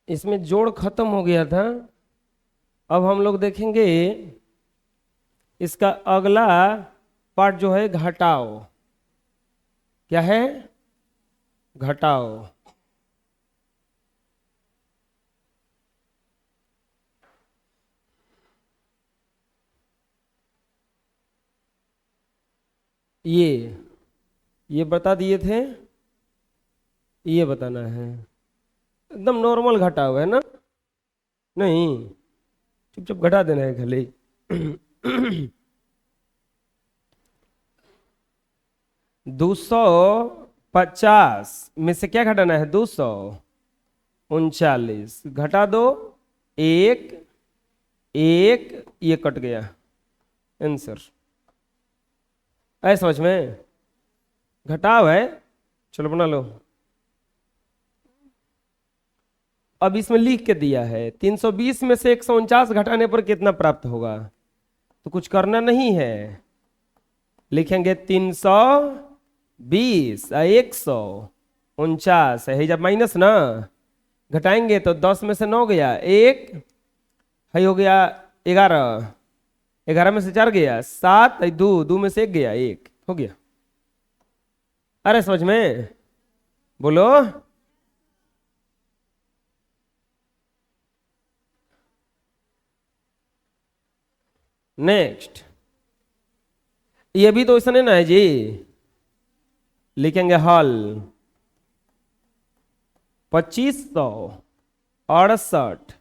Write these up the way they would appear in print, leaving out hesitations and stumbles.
इसमें जोड़ खत्म हो गया था। अब हम लोग देखेंगे इसका अगला पार्ट जो है घटाओ। क्या है? घटाओ। ये बता दिए थे, ये बताना है। एकदम नॉर्मल घटाओ है ना? नहीं, चुपचाप घटा देना है खाली। 250 में से क्या घटाना है? 239 घटा दो। एक एक ये कट गया, आंसर। ऐ समझ में? घटाव है। चलो बना लो। अब इसमें लिख के दिया है 320 में से 149 घटाने पर कितना प्राप्त होगा। तो कुछ करना नहीं है, लिखेंगे 320 और 149 है जब माइनस ना, घटाएंगे तो 10 में से 9 गया, एक है हो गया 11, 11 में से 4 गया 7, दो दो में से 1 गया, 1 हो गया। अरे समझ में? बोलो। नेक्स्ट, ये भी तो ऐसा नहीं ना है जी। लिखेंगे हल 2568।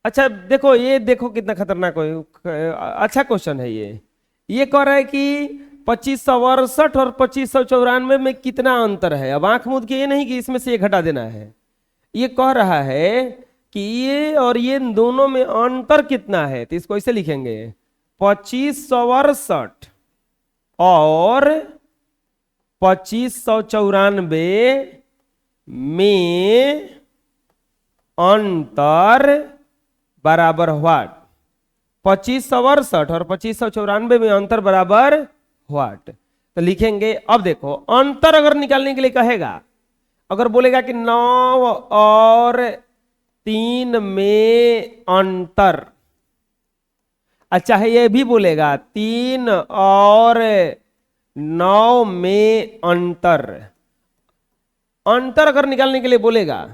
अच्छा देखो, ये देखो कितना खतरनाक अच्छा क्वेश्चन है ये कह रहा है कि 2568 और 2594 में कितना अंतर है। अब आंख मूंद के ये नहीं कि इसमें से ये घटा देना है, ये कह रहा है कि ये और ये दोनों में अंतर कितना है। तो इसको ऐसे लिखेंगे 2568 और 2594 में अंतर बराबर व्हाट। 2568 और 2594 में अंतर बराबर व्हाट। तो लिखेंगे, अब देखो अंतर अगर निकालने के लिए कहेगा, अगर बोलेगा कि 9 और 3 में अंतर, अच्छा है ये भी बोलेगा 3 और 9 में अंतर, अंतर अगर निकालने के लिए बोलेगा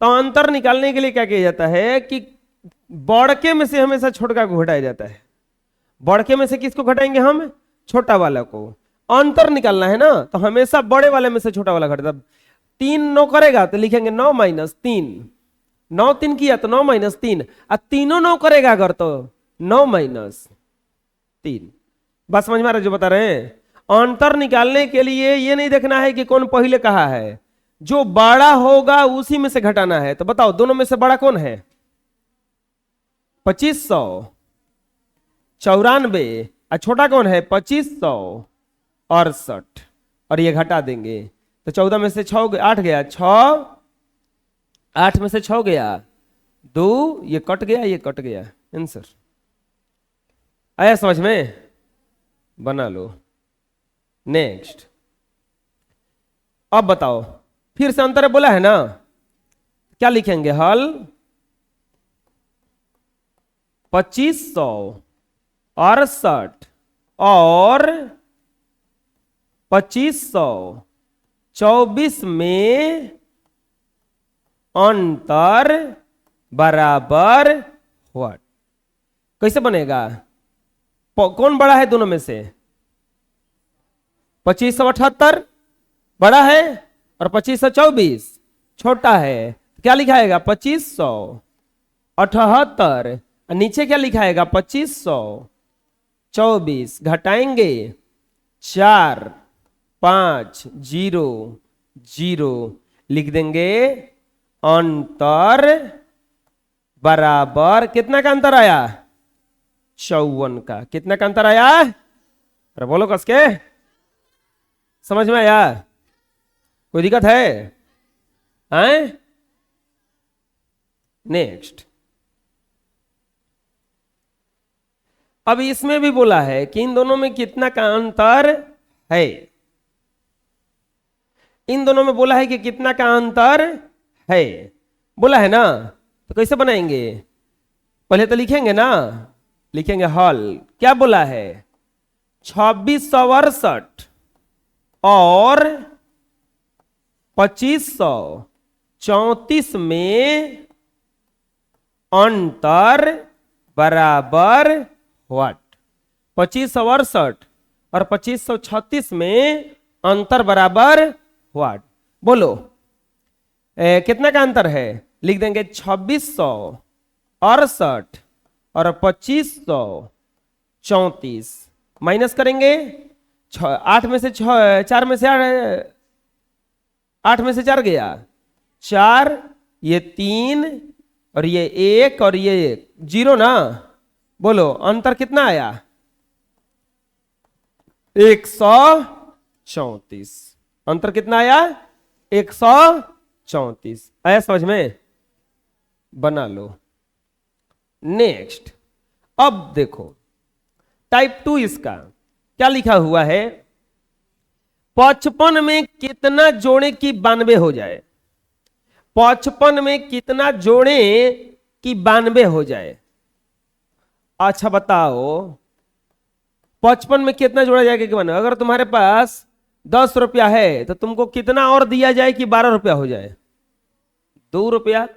तो अंतर निकालने के लिए क्या किया जाता है कि बड़के में से हमेशा छोटा को घटाया जाता है। बड़के में से किसको घटाएंगे हम? छोटा वाला को। अंतर निकालना है ना तो हमेशा बड़े वाले में से छोटा वाला घटाता। 3 9 करेगा तो लिखेंगे 9 माइनस 3, 9 3 किया तो 9 माइनस 3, और तीनों 9 करेगा अगर तो 9 माइनस 3। बस समझ में आ रहा है जो बता रहे हैं? अंतर निकालने के लिए ये नहीं देखना है कि कौन पहले कहा है, जो बड़ा होगा उसी में से घटाना है। तो बताओ दोनों में से बड़ा कौन है? 2594, और छोटा कौन है? 2568, और ये घटा देंगे तो 14 में से 6 8 गया, 6 8 में से 6 गया 2, ये कट गया, ये कट गया, आंसर। आया समझ में? बना लो। नेक्स्ट, अब बताओ, फिर से अंतर बोला है ना, क्या लिखेंगे? हल 2568 और 2524 में अंतर बराबर व्हाट। कैसे बनेगा? कौन बड़ा है दोनों में से? 2578 बड़ा है और 2524 छोटा है। क्या लिखाएगा? 2578, नीचे क्या लिखाएगा? 2524। घटाएंगे 4 5 0 0, लिख देंगे अंतर बराबर, कितना का अंतर आया? 54 का। कितना का अंतर आया? अरे बोलो कस के, समझ में आया? कोई दिक्कत है? हैं? नेक्स्ट, अब इसमें भी बोला है कि इन दोनों में कितना का अंतर है। इन दोनों में बोला है कि कितना का अंतर है, बोला है ना, तो कैसे बनाएंगे? पहले तो लिखेंगे ना, लिखेंगे हल, क्या बोला है? 2668 और 2534 में अंतर बराबर व्हाट? 2568 और 2536 में अंतर बराबर व्हाट? बोलो कितना का अंतर है? लिख देंगे 2668 और 2534, माइनस करेंगे 8 में से 6, 4 में से 8 में से 4 गया 4, ये 3 और ये 1 और ये 0 ना। बोलो अंतर कितना आया? 134। अंतर कितना आया? 134। आया समझ में? बना लो। नेक्स्ट, अब देखो टाइप 2 इसका क्या लिखा हुआ है? 55 में कितना जोड़े कि 92 हो जाए? 55 में कितना जोड़े कि 92 हो जाए? अच्छा बताओ 55 में कितना जोड़ा जाएगा कि 92? अगर तुम्हारे पास 10 रुपया है तो तुमको कितना और दिया जाए कि 12 रुपया हो जाए? 2 रुपया।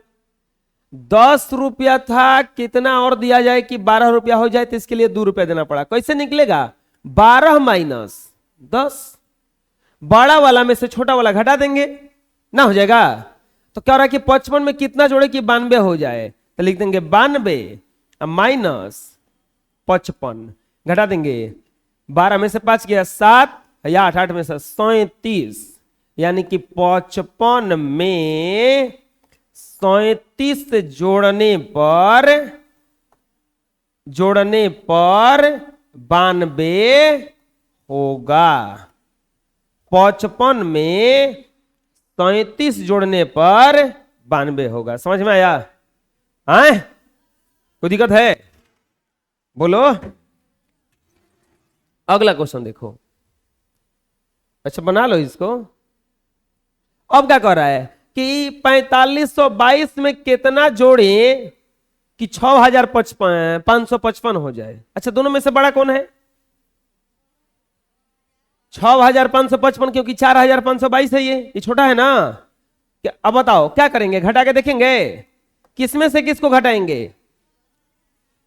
10 रुपया था, कितना और दिया जाए कि 12 रुपया हो जाए? तो इसके लिए 2 रुपया देना पड़ा। कैसे निकलेगा? 12 माइनस 10, बड़ा वाला में से छोटा वाला घटा देंगे ना, हो जाएगा। तो क्या हो रहा है कि 55 में कितना जोड़े कि 92 हो जाए? तो लिख देंगे 92 माइनस 55, घटा देंगे 12 में से 5 गया 7 या 8, 8 में से 37, यानी कि 55 में 37 जोड़ने पर 92 होगा। 55 में 37 जोड़ने पर 92 होगा। समझ में आया? आए कोई दिक्कत है? बोलो। अगला क्वेश्चन देखो। अच्छा बना लो इसको। अब क्या कर रहा है कि 4522 में कितना जोड़े कि 6555 हो जाए? अच्छा दोनों में से बड़ा कौन है? 6555, क्योंकि 4522 है, ये छोटा है ना। अब बताओ क्या करेंगे? घटा के देखेंगे किसमें से किसको घटाएंगे?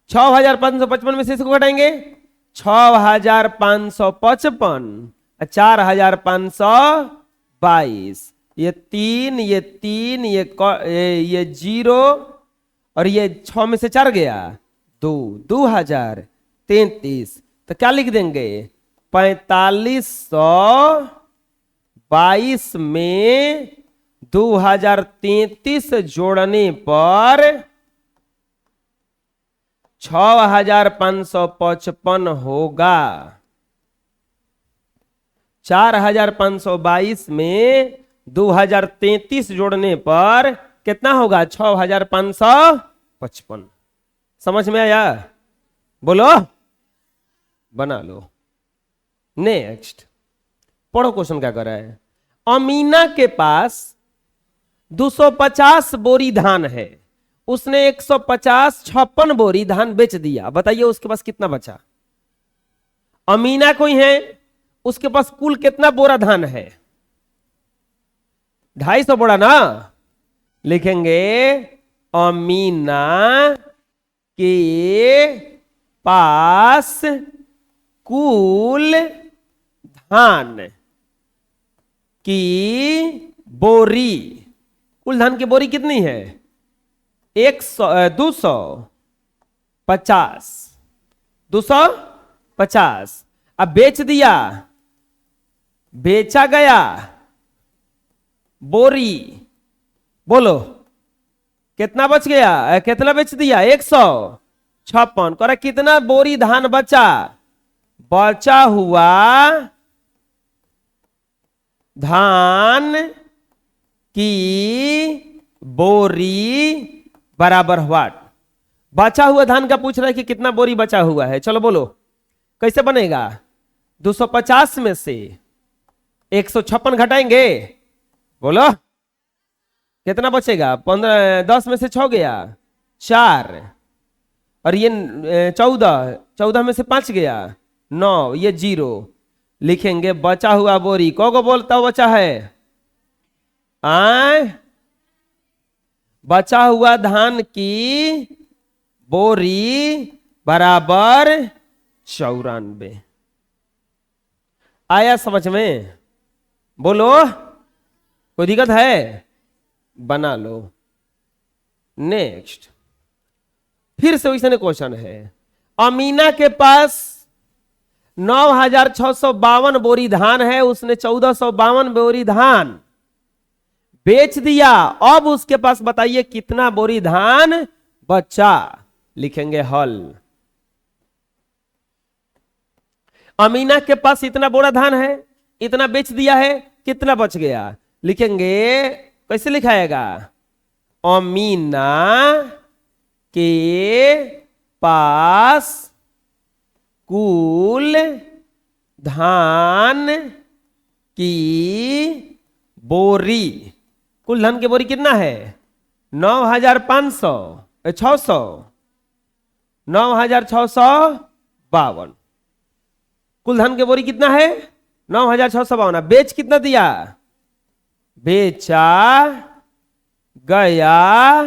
6555 में से इसको घटाएंगे। 6555 4522, ये 3 ये 3 ये 0 और ये 6 में से 4 गया 2, 2033। तो क्या लिख देंगे? 4522 में 2033 जोड़ने पर 6555 होगा। 4522 में 2033 जोड़ने पर कितना होगा? 6555। समझ में आया? बोलो। बना लो। नेक्स्ट पढ़ो क्वेश्चन क्या कर रहा है। अमीना के पास 250 बोरी धान है, उसने 150 56 बोरी धान बेच दिया। बताइए उसके पास कितना बचा? अमीना कोई है, उसके पास कुल कितना बोरा धान है? 250 बोरा ना। लिखेंगे अमीना के पास कुल धान की बोरी, कुल धान की बोरी कितनी है? 250। अब बेच दिया, बेचा गया बोरी। बोलो कितना बच गया? कितना बेच दिया? 156। करे कितना बोरी धान बचा? बचा हुआ धान की बोरी बराबर व्हाट? बचा हुआ धान का पूछ रहा है कि कितना बोरी बचा हुआ है। चलो बोलो कैसे बनेगा? 250 में से 156 घटाएंगे। बोलो कितना बचेगा? 15, 10 में से 6 गया 4, और ये 14, 14 में से 5 गया 9, ये 0। लिखेंगे बचा हुआ बोरी को बोलता बचा है? आए, बचा हुआ धान की बोरी बराबर 94। आया समझ में? बोलो, कोई दिक्कत है? बना लो। नेक्स्ट, फिर से वैसे क्वेश्चन है। अमीना के पास 9652 बोरी धान है, उसने 1452 बोरी धान बेच दिया। अब उसके पास बताइए कितना बोरी धान बचा। लिखेंगे हल। अमीना के पास इतना बोरा धान है, इतना बेच दिया है, कितना बच गया? लिखेंगे कैसे लिखाएगा? अमीना के पास कुल धान की बोरी, कुल धान की बोरी कितना है? 9500, 600, 9652। कुल धान की बोरी कितना है? 9652। बेच कितना दिया? बेचा गया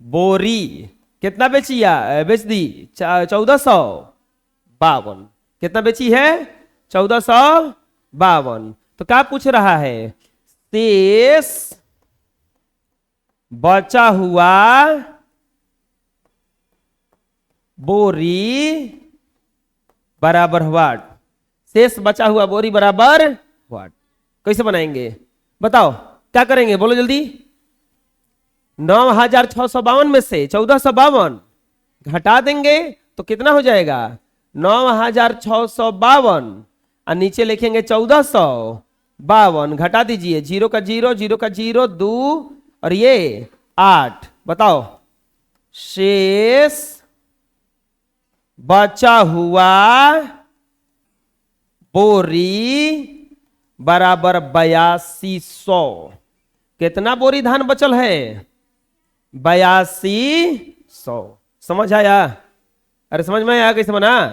बोरी कितना बेचिया? बेच दी 1452। कितना बेची है? 1452। तो क्या पूछ रहा है? शेष बचा हुआ बोरी बराबर व्हाट? शेष बचा हुआ बोरी बराबर व्हाट? कैसे बनाएंगे बताओ, क्या करेंगे बोलो जल्दी। 9652 में से 1452 घटा देंगे तो कितना हो जाएगा? 9652 और नीचे लिखेंगे 1452। घटा दीजिए, 0 का 0, 0 का 0, 2 और ये 8। बताओ, शेष बचा हुआ बोरी बराबर 8200। कितना बोरी धान बचल है? 8200। समझ आया? अरे समझ में आया? कैसे बना?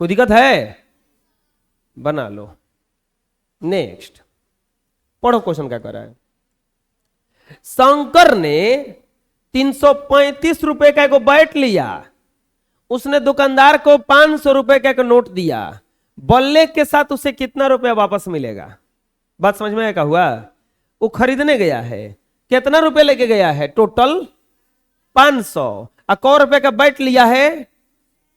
कोई दिक्कत है? बना लो। नेक्स्ट पढ़ो, क्वेश्चन क्या कर रहा है। शंकर ने 335 रुपए का एक बैट लिया, उसने दुकानदार को 500 रुपए का एक नोट दिया। बल्ले के साथ उसे कितना रुपया वापस मिलेगा? बात समझ में आया? क्या हुआ? वो खरीदने गया है, कितना रुपए लेके गया है? टोटल 500। और रुपए का बैट लिया है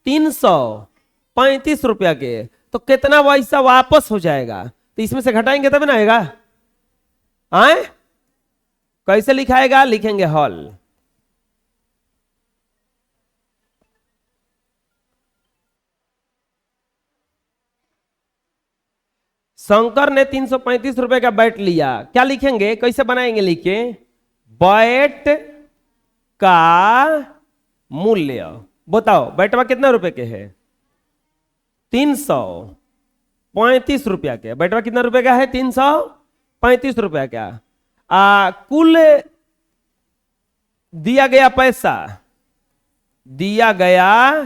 335 रुपया के, तो कितना पैसा वापस हो जाएगा? तो इसमें से घटाएंगे तब ना आएगा। आए कैसे लिखाएगा? लिखेंगे हल। शंकर ने 335 रुपए का बैट लिया, क्या लिखेंगे? कैसे बनाएंगे? लिखे बैट का मूल्य। बताओ बैटवा कितना रुपए के है? 335 रुपया के। बैटवा कितना रुपए का है? 335 रुपया का। कुल दिया गया पैसा, दिया गया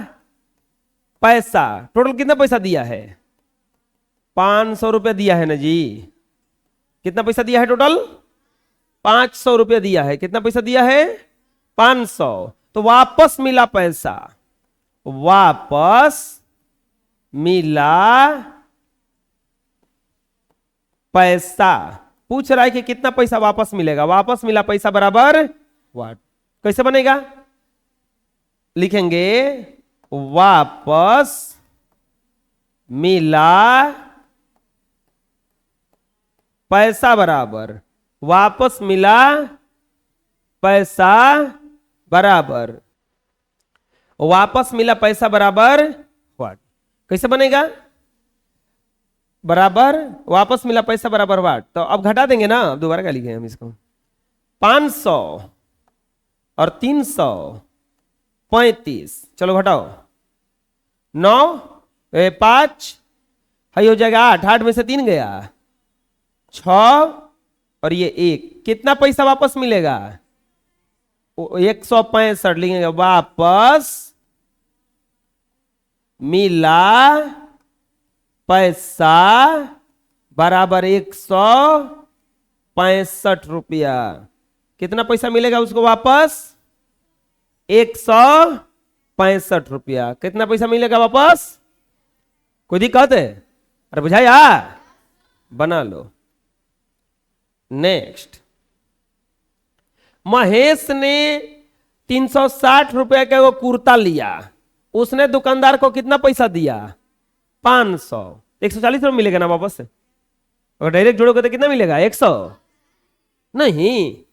पैसा टोटल कितना पैसा दिया है? 500 रुपया दिया है ना जी। कितना पैसा दिया है टोटल? 500 रुपया दिया है। कितना पैसा दिया है? 500। तो वापस मिला पैसा, वापस मिला पैसा। पूछ रहा है कि कितना पैसा वापस मिलेगा? वापस मिला पैसा बराबर व्हाट? कैसे बनेगा? लिखेंगे वापस मिला पैसा बराबर, वापस मिला पैसा बराबर, वापस मिला पैसा बराबर व्हाट? कैसे बनेगा? बराबर वापस मिला पैसा बराबर व्हाट? तो अब घटा देंगे ना, अब दोबारा क्या लिखे हम इसको? 500 और 335, चलो घटाओ। 9 5 है हो जाएगा 8, 8 में से 3 गया 6 और ये 1, कितना पैसा वापस मिलेगा? 165 लिखेंगे, वापस मिला पैसा बराबर 165 रुपया। कितना पैसा मिलेगा उसको वापस? 165 रुपया। कितना पैसा मिलेगा वापस? कोई दिक्कत है? अरे बुझाया, बना लो। नेक्स्ट, महेश ने 360 रुपया का वो कुर्ता लिया, उसने दुकानदार को कितना पैसा दिया? 500। 140 रुपये मिलेगा ना वापस से? अगर डायरेक्ट जोड़ोगे तो कितना मिलेगा? 100 नहीं,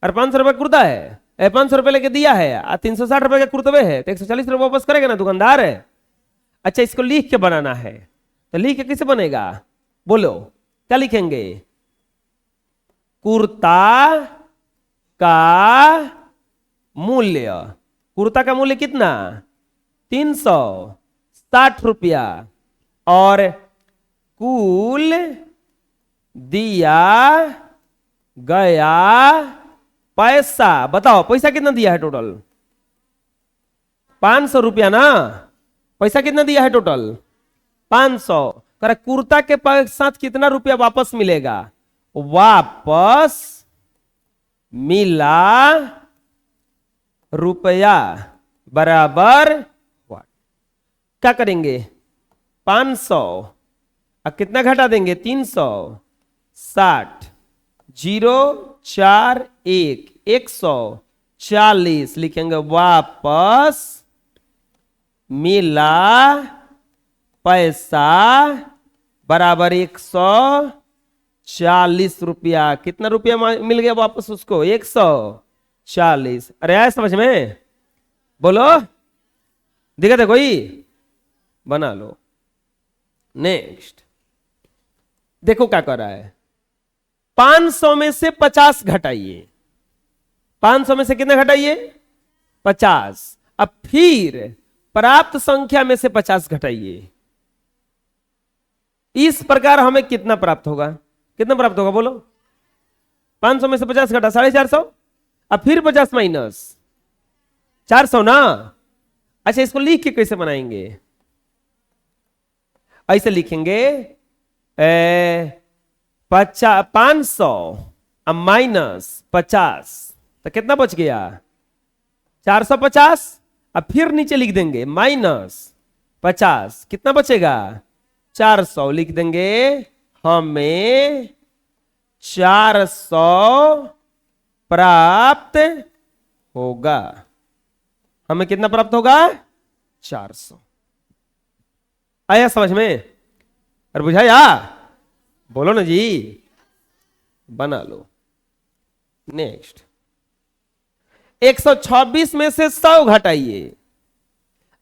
और 500 रुपये कुर्ता है, 500 रुपये लेके दिया है, 360 रुपये का कुर्तवे है, तो 140 रुपये वापस करेगा ना दुकानदार है। अच्छा, इसको लिख के बनाना है, तो लिख के कैसे बनेगा? बोलो क्या लिखेंगे? कुर्ता का मूल्य, कुर्ता का मूल्य कितना? 360 रुपया, और कुल दिया गया पैसा, बताओ पैसा कितना दिया है टोटल? 500 रुपया ना। पैसा कितना दिया है टोटल? 500। कर कुर्ता के साथ कितना रुपया वापस मिलेगा? वापस मिला रुपया बराबर क्या करेंगे? 500, अब कितना घटा देंगे? 360, 0 4 1 140 लिखेंगे, वापस मिला पैसा बराबर 140 रुपया। कितना रुपया मिल गया वापस उसको? 140। अरे आया समझ में? बोलो, दिक्कत है कोई? बना लो। नेक्स्ट, देखो क्या कर रहा है। 500 में से 50 घटाइए। 500 में से कितना घटाइए? 50। अब फिर प्राप्त संख्या में से 50 घटाइए। इस प्रकार हमें कितना प्राप्त होगा? कितना प्राप्त होगा बोलो? 500 में से 50 घटा 450, अब फिर 50 माइनस 400 ना। अच्छा, इसको लिख के कैसे बनाएंगे? ऐसे लिखेंगे 500 माइनस 50, तो कितना बच गया? 450। अब फिर नीचे लिख देंगे माइनस 50, कितना बचेगा? 400 लिख देंगे। हमें 400 प्राप्त होगा। हमें कितना प्राप्त होगा? 400। आया समझ में? और बुझाया? बोलो ना जी, बना लो। नेक्स्ट, 126 में से 100 घटाइए,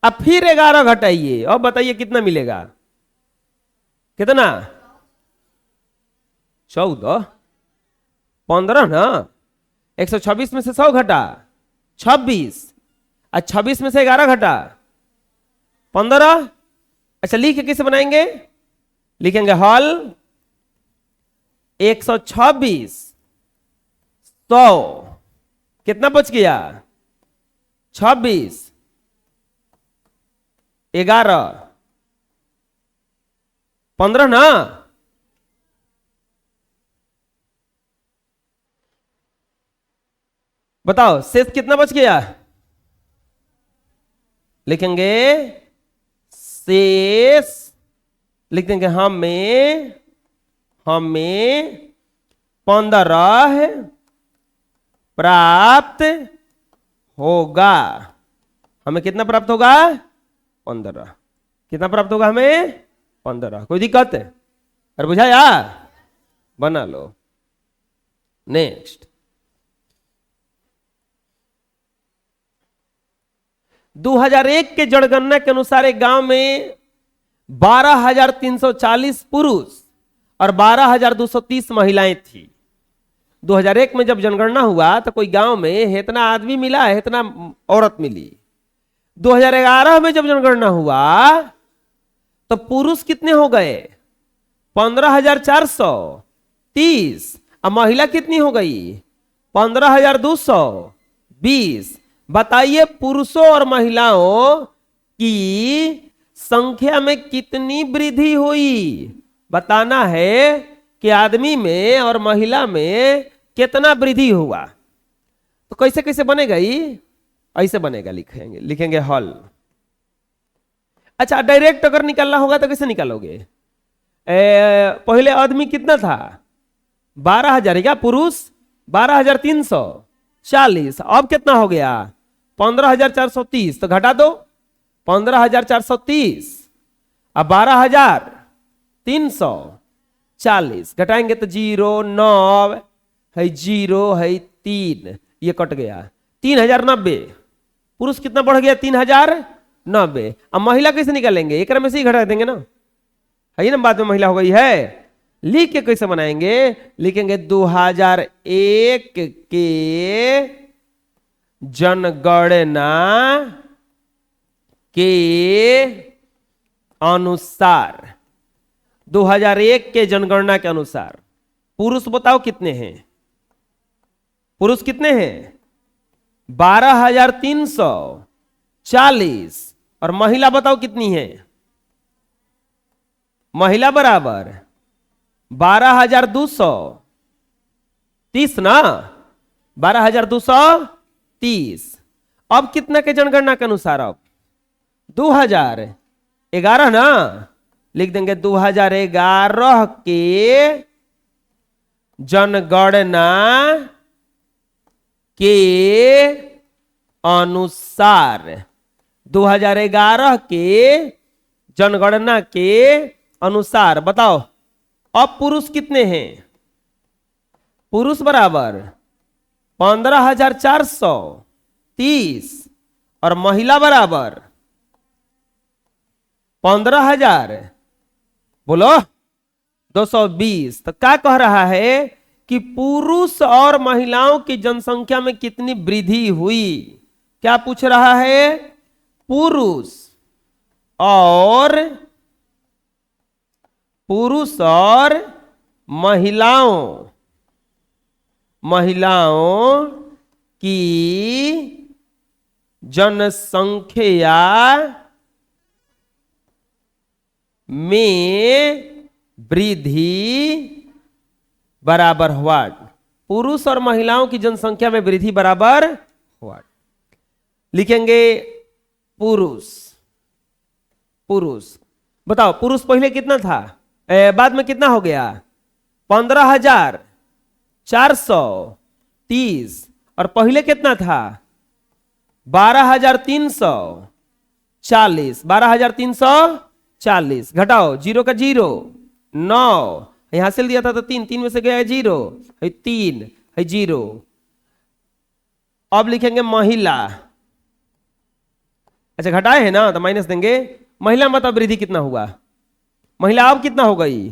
अब फिर 11 घटाइए, और बताइए कितना मिलेगा? कितना? 14 15 ना। 126 में से 100 घटा 26, और 26 में से 11 घटा 15। अच्छा, लिख के कैसे बनाएंगे? लिखेंगे हल 126 100, कितना बच गया? 26 11 15 ना। बताओ शेष कितना बच गया? लिखेंगे शेष, लिख देंगे हमें 15 प्राप्त होगा। हमें कितना प्राप्त होगा? 15। कितना प्राप्त होगा हमें? 15। कोई दिक्कत है? अरे बुझाया? बना लो। नेक्स्ट, 2001 के जनगणना के अनुसार एक गांव में 12,340 पुरुष और 12,230 महिलाएं थी। 2001 में जब जनगणना हुआ तो कोई गांव में इतना आदमी मिला है, इतना औरत मिली। 2011 में जब जनगणना हुआ तो पुरुष कितने हो गए? 15,430, अब महिला कितनी हो गई? 15,220। बताइए पुरुषों और महिलाओं की संख्या में कितनी वृद्धि हुई? बताना है कि आदमी में और महिला में कितना वृद्धि हुआ। तो कैसे कैसे बनेगा ये? ऐसे बनेगा, लिखेंगे हल। अच्छा, डायरेक्ट अगर निकालना होगा तो कैसे निकालोगे? पहले आदमी कितना था? 12,000 क्या? पुरुष 12,340। अब कितना हो गया? 15,430। तो घटा दो 15,430 अब 12,340 घटाएंगे तो 0 9 है, 0 है 3, ये कट गया 3,090। पुरुष कितना बढ़ गया? 3,090। अब महिला कैसे निकालेंगे? एक में से ही घटा देंगे ना, है ना, बाद में महिला हो गई है। लिख के कैसे बनाएंगे? लिखेंगे 2001 के जनगणना के अनुसार, 2001 के जनगणना के अनुसार पुरुष बताओ कितने हैं? पुरुष कितने हैं? 12,340। और महिला बताओ कितनी है? महिला बराबर 12,230 ना, 12,230। अब कितना के जनगणना के अनुसार? अब 2011 ना, लिख देंगे 2011 के जनगणना के अनुसार, 2011 के जनगणना के अनुसार बताओ अब पुरुष कितने हैं? पुरुष बराबर 15,430 और महिला बराबर 15,000 बोलो 220। तो क्या कह रहा है कि पुरुष और महिलाओं की जनसंख्या में कितनी वृद्धि हुई? क्या पूछ रहा है? पुरुष और महिलाओं की जनसंख्या में वृद्धि बराबर हुआ। पुरुष और महिलाओं की जनसंख्या में वृद्धि बराबर हुआ। लिखेंगे पुरुष बताओ पुरुष पहले कितना था? बाद में कितना हो गया? 15,430 और पहले कितना था? 12,340। 12,340 घटाओ 0 का 0 9, यहां से दिया था तो 3 3 में से गया 0 है, 3 है 0। अब लिखेंगे महिला। अच्छा घटाए है ना तो माइनस देंगे। महिला मतलब वृद्धि कितना हुआ? महिला अब कितना हो गई?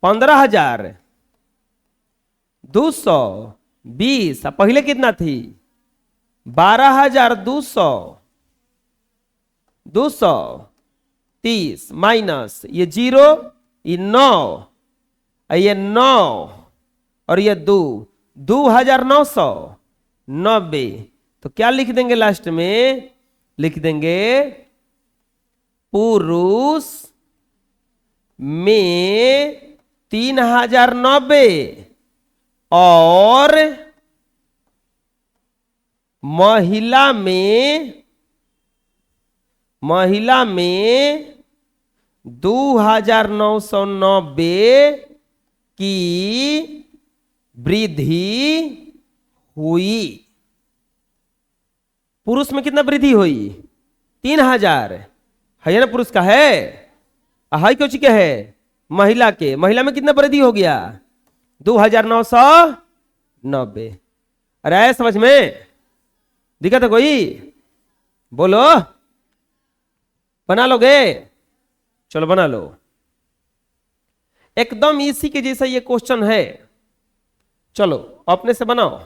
15,220। पहले कितना थी? 12,230 माइनस ये 0 ये 9 ये 9 और ये 2 2,990। तो क्या लिख देंगे लास्ट में? लिख देंगे पुरुष में 3,090 और महिला में 2,990 की वृद्धि हुई। पुरुष में कितना वृद्धि हुई? 3,000 है ना, पुरुष का है। हाई क्यों के है? महिला के। महिला में कितना वृद्धि हो गया? 2,990। अरे आया समझ में? दिक्कत है कोई? बोलो बना लोगे? चलो बना लो। एकदम इसी के जैसा ये क्वेश्चन है। चलो अपने से बनाओ।